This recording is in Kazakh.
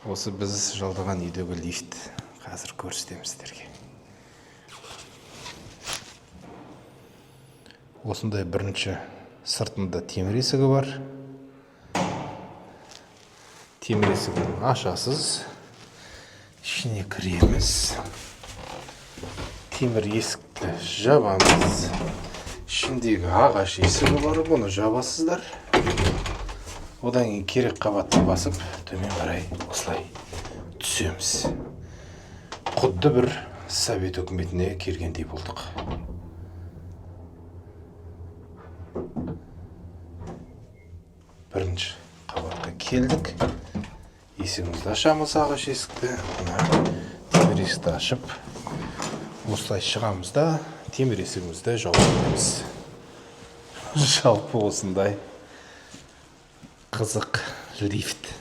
Осы біз жалдаған үйдегі лифт. Қазір көрсетеміз сіздерге. Осындай бірінші сыртында темір есігі бар. Темір есігін ашасыз. Ішіне кіреміз. Темір есікті жабамыз. Ішіндегі ағаш есігі бар, бұны жабасыздар. Одан кейін керек қабатты басып, төмен қарай осылай түсеміз. Құдды бір Совет үкіметіне келгендей болдық. Бірінші қабатқа келдік. Есігімізді ашамыз, ағаш есікті. Темір есікті ашып, осылай шығамыз да, темір есігімізді жауып кетеміз. Жалпы осындай қызық лифт.